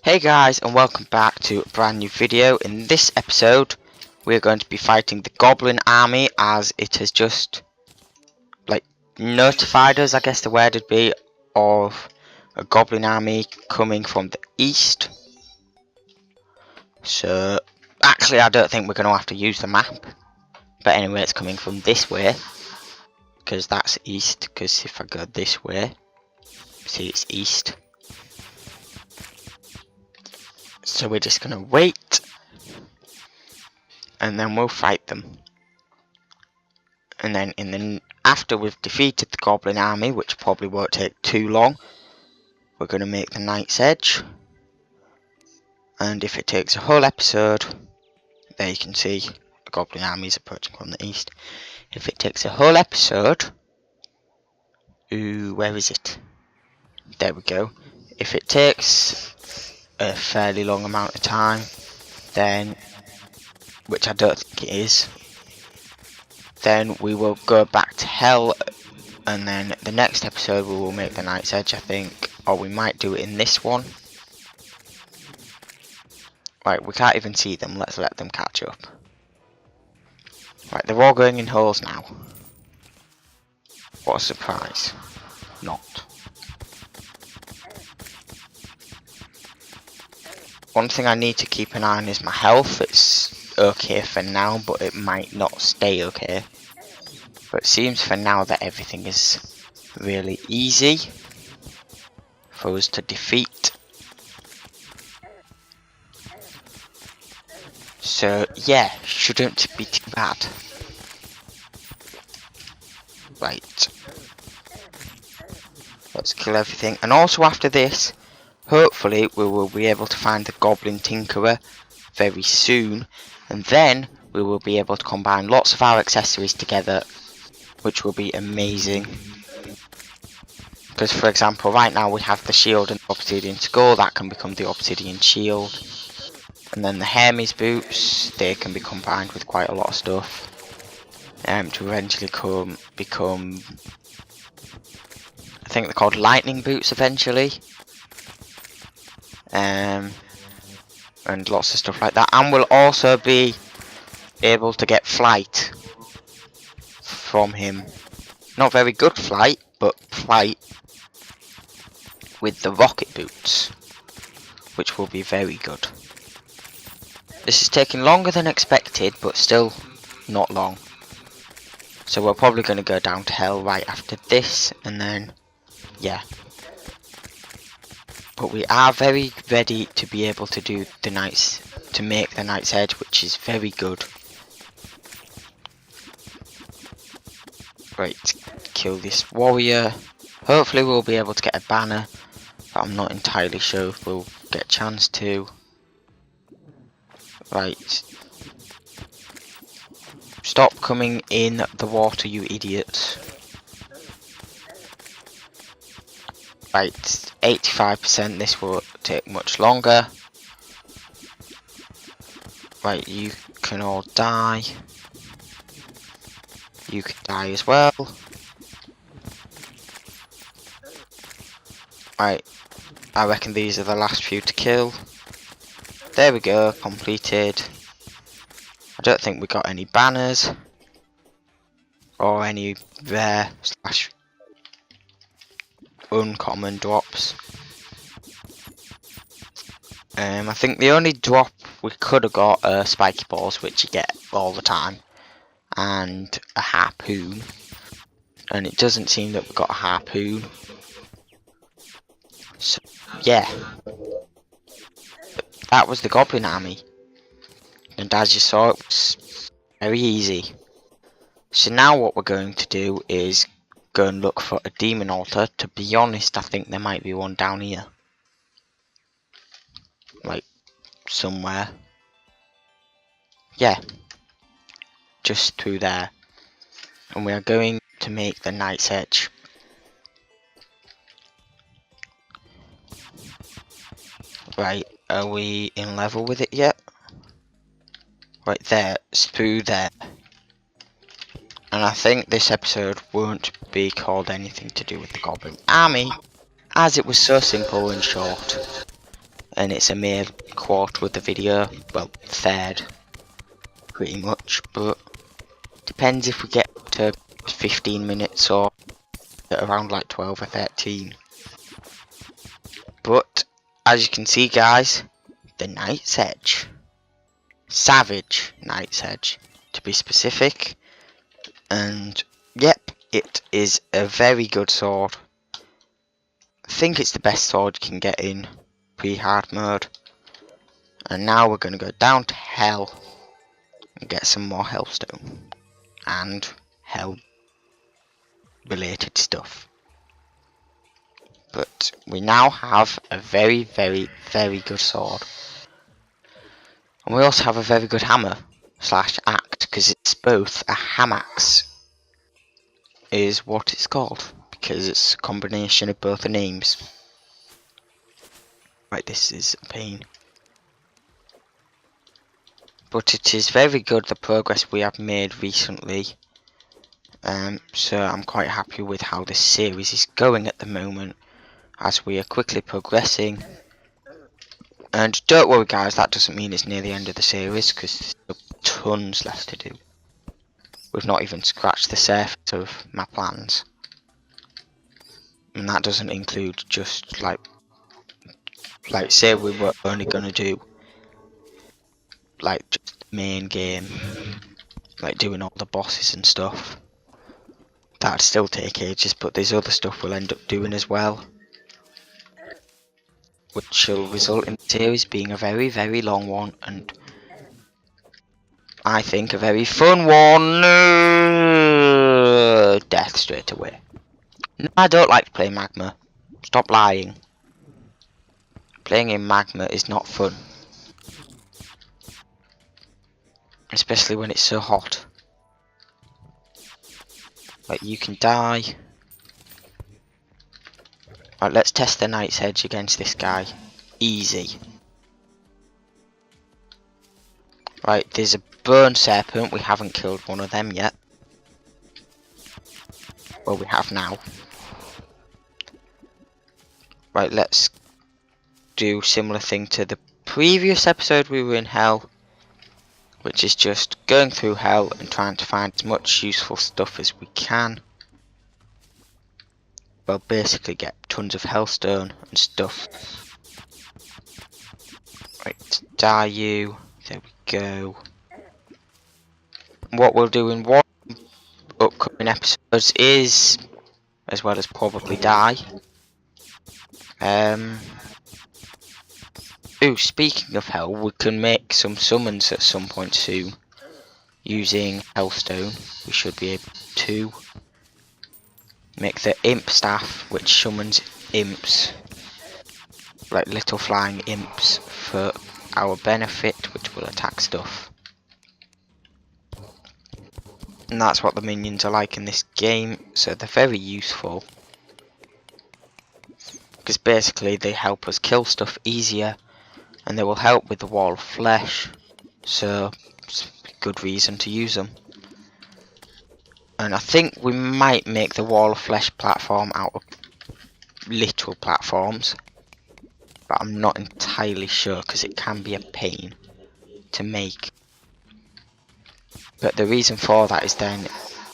Hey guys, and welcome back to a brand new video. In this episode we're going to be fighting the Goblin Army, as it has just notified us, I guess the word would be, of a Goblin Army coming from the east. So actually I don't think we're going to have to use the map, but anyway, it's coming from this way because that's east. Because if I go this way, see, it's east. So we're just going to wait and then we'll fight them. And then after we've defeated the Goblin Army, which probably won't take too long, we're going to make the Knight's Edge. And if it takes a whole episode, there you can see the Goblin Army is approaching from the east. If it takes a whole episode, ooh, where is it? There we go. If it takes a fairly long amount of time, then, which I don't think it is, then we will go back to hell, and then the next episode we will make the Knight's Edge, I think, or we might do it in this one. Right, we can't even see them, let's let them catch up. Right, they're all going in holes now. What a surprise. Not. One thing I need to keep an eye on is my health. It's okay for now, but it might not stay okay. But it seems for now that everything is really easy for us to defeat. So yeah, shouldn't be too bad. Right. Let's kill everything. And also after this, hopefully we will be able to find the Goblin Tinkerer very soon. And then we will be able to combine lots of our accessories together, which will be amazing. Because for example, right now we have the shield and the obsidian skull, that can become the obsidian shield. And then the Hermes boots, they can be combined with quite a lot of stuff. To eventually become, I think they're called lightning boots eventually. And lots of stuff like that. And we'll also be able to get flight from him. Not very good flight, but flight with the rocket boots, which will be very good. This is taking longer than expected, but still not long. So we're probably going to go down to hell right after this, and then, yeah. But we are very ready to be able to do the make the Knight's Edge, which is very good. Right, kill this warrior. Hopefully we'll be able to get a banner, but I'm not entirely sure if we'll get a chance to. Right. Stop coming in the water, you idiots. Right, 85%, this will take much longer. Right, you can all die. You can die as well. Right, I reckon these are the last few to kill. There we go, completed. I don't think we got any banners or any rare slash uncommon drops. I think the only drop we could have got are spiky balls, which you get all the time, and a harpoon. And it doesn't seem that we got a harpoon. So yeah, that was the Goblin Army. And as you saw, it was very easy. So now what we're going to do is go and look for a demon altar. To be honest, I think there might be one down here. Like, somewhere. Yeah. Just through there. And we are going to make the Knight's Edge. Right, are we in level with it yet? Right there, it's through there. And I think this episode won't be called anything to do with the Goblin Army, as it was so simple and short. and it's a mere quarter of the video, well, third, pretty much, but depends if we get to 15 minutes or around like 12 or 13. But, as you can see guys, the Knight's Edge. Savage Knight's Edge, to be specific. And, yep, it is a very good sword. I think it's the best sword you can get in pre-hard mode. And now we're going to go down to hell and get some more hellstone and hell related stuff. But we now have a very good sword. And we also have a very good hammer slash axe, because it's both a hamax is what it's called, because it's a combination of both the names. Right, this is a pain. But it is very good, the progress we have made recently. So I'm quite happy with how this series is going at the moment, as we are quickly progressing. And don't worry guys, that doesn't mean it's near the end of the series, because there's still tons left to do. We've not even scratched the surface of my plans. And that doesn't include just like say we were only going to do like just the main game, like doing all the bosses and stuff. That'd still take ages, but there's other stuff we'll end up doing as well, which will result in the series being a very long one, and I think a very fun one. Death straight away. No, I don't like to play magma. Stop lying. Playing in magma is not fun. Especially when it's so hot. Like, you can die. Right, let's test the Knight's Edge against this guy. Easy. Right, there's a burn serpent. We haven't killed one of them yet. Well, we have now. Right, let's do similar thing to the previous episode we were in hell, which is just going through hell and trying to find as much useful stuff as we can. Well, basically get tons of hellstone and stuff. Right, die you. There we go. What we'll do in one upcoming episodes is, as well as probably die. Ooh, speaking of hell, we can make some summons at some point soon. Using hellstone, we should be able to make the imp staff, which summons imps, like little flying imps, for our benefit, which will attack stuff. And that's what the minions are like in this game, so they're very useful. Because basically they help us kill stuff easier, and they will help with the wall of flesh, so it's a good reason to use them. And I think we might make the wall of flesh platform out of literal platforms, but I'm not entirely sure because it can be a pain to make. But the reason for that is then,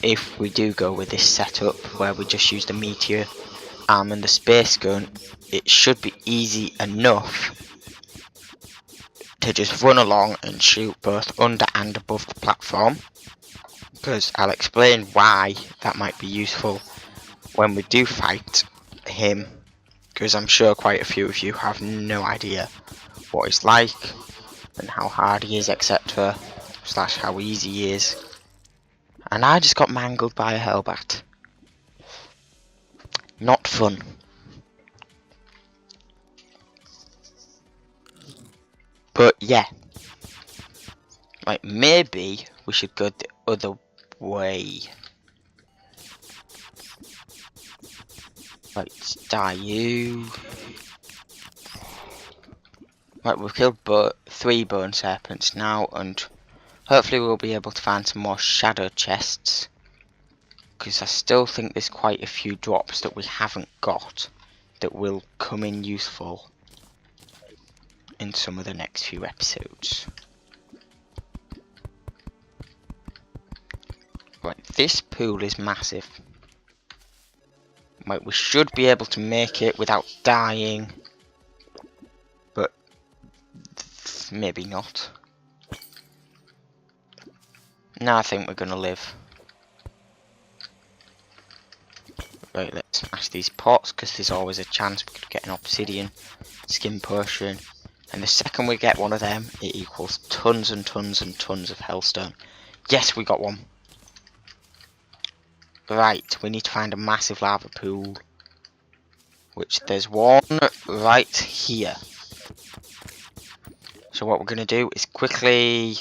if we do go with this setup where we just use the meteor arm and the space gun, it should be easy enough to just run along and shoot both under and above the platform, because I'll explain why that might be useful when we do fight him, because I'm sure quite a few of you have no idea what he's like and how hard he is, etc. / how easy he is. And I just got mangled by a hellbat. Not fun. But yeah, like maybe we should go the other way. Right, die you. Right, we've killed 3 bone serpents now, and hopefully we'll be able to find some more shadow chests, because I still think there's quite a few drops that we haven't got that will come in useful. in some of the next few episodes. Right, this pool is massive. Right, we should be able to make it without dying, but maybe not. No, I think we're gonna live. Right, let's smash these pots, because there's always a chance we could get an obsidian skin potion. And the second we get one of them, it equals tons and tons and tons of hellstone. Yes, we got one. Right, we need to find a massive lava pool. Which there's one right here. So what we're going to do is quickly...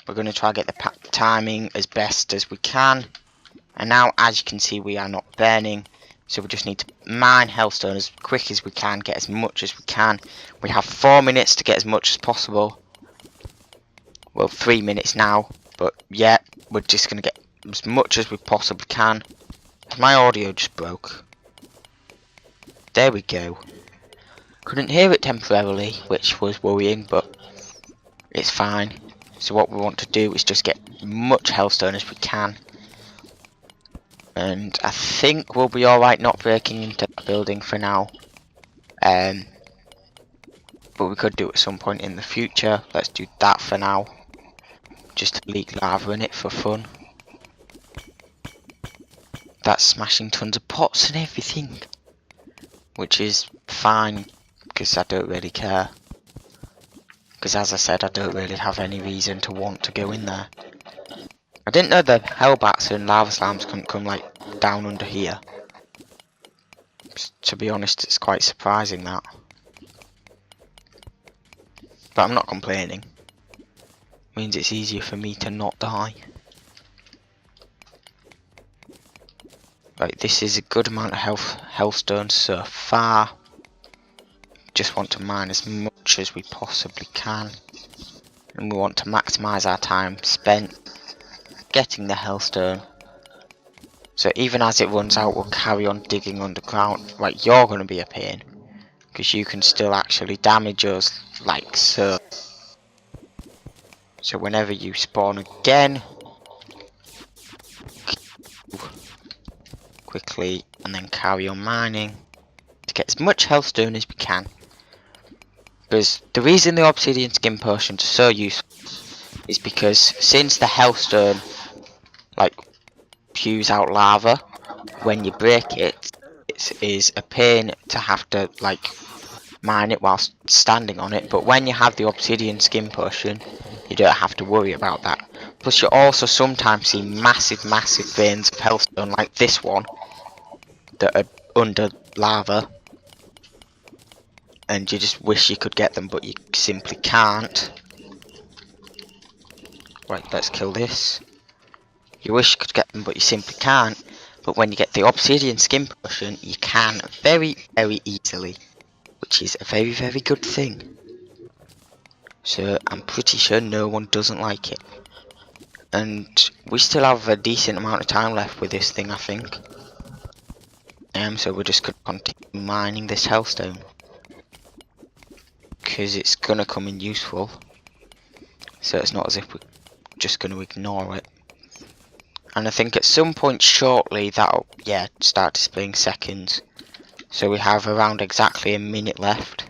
We're going to try to get the timing as best as we can. And now, as you can see, we are not burning. So we just need to mine hellstone as quick as we can, get as much as we can. We have 4 minutes to get as much as possible. Well, 3 minutes now. But yeah, we're just going to get as much as we possibly can. My audio just broke. There we go. Couldn't hear it temporarily, which was worrying, but it's fine. So what we want to do is just get much hellstone as we can. And I think we'll be alright not breaking into that building for now. But we could do it at some point in the future. Let's do that for now. Just to leak lava in it for fun. That's smashing tons of pots and everything. Which is fine, because I don't really care. Because as I said, I don't really have any reason to want to go in there. I didn't know the hellbats and lava slimes couldn't come like down under here. To be honest, it's quite surprising that. But I'm not complaining. Means it's easier for me to not die. Right, this is a good amount of hellstone so far. Just want to mine as much as we possibly can. And we want to maximise our time spent getting the hellstone. So even as it runs out, we'll carry on digging underground. Right, you're going to be a pain. Because you can still actually damage us like so. So whenever you spawn again, quickly and then carry on mining to get as much hellstone as we can. Because the reason the obsidian skin potions are so useful is because since the hellstone like spews out lava when you break it, it is a pain to have to like mine it whilst standing on it, but when you have the obsidian skin potion you don't have to worry about that. Plus you also sometimes see massive veins of hellstone like this one that are under lava, and you just wish you could get them but you simply can't. Right, let's kill this. You wish you could get them but you simply can't, but when you get the obsidian skin potion you can very easily, which is a very good thing. So I'm pretty sure no one doesn't like it. And we still have a decent amount of time left with this thing, I think. So we're just going to continue mining this hellstone. Because it's going to come in useful. So it's not as if we're just going to ignore it. And I think at some point shortly that'll, yeah, start displaying seconds. So we have around exactly a minute left.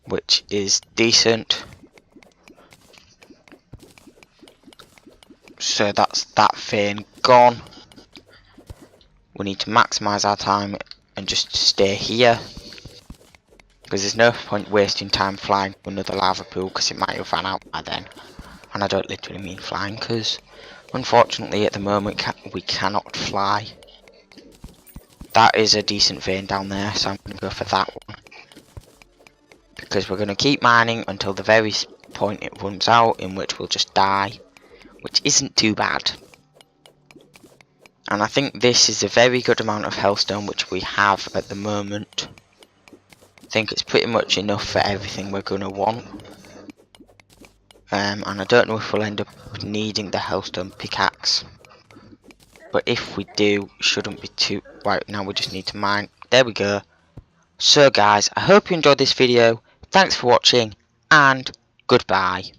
Which is decent. So that's that vein gone. We need to maximise our time and just stay here. Because there's no point wasting time flying to another lava pool because it might have ran out by then. And I don't literally mean flying because unfortunately at the moment we cannot fly. That is a decent vein down there, so I'm going to go for that one. Because we're going to keep mining until the very point it runs out, in which we'll just die. Which isn't too bad. And I think this is a very good amount of hellstone which we have at the moment. I think it's pretty much enough for everything we're going to want. And I don't know if we'll end up needing the hellstone pickaxe. But if we do, shouldn't be too... Right, now we just need to mine. There we go. So guys, I hope you enjoyed this video. Thanks for watching and goodbye.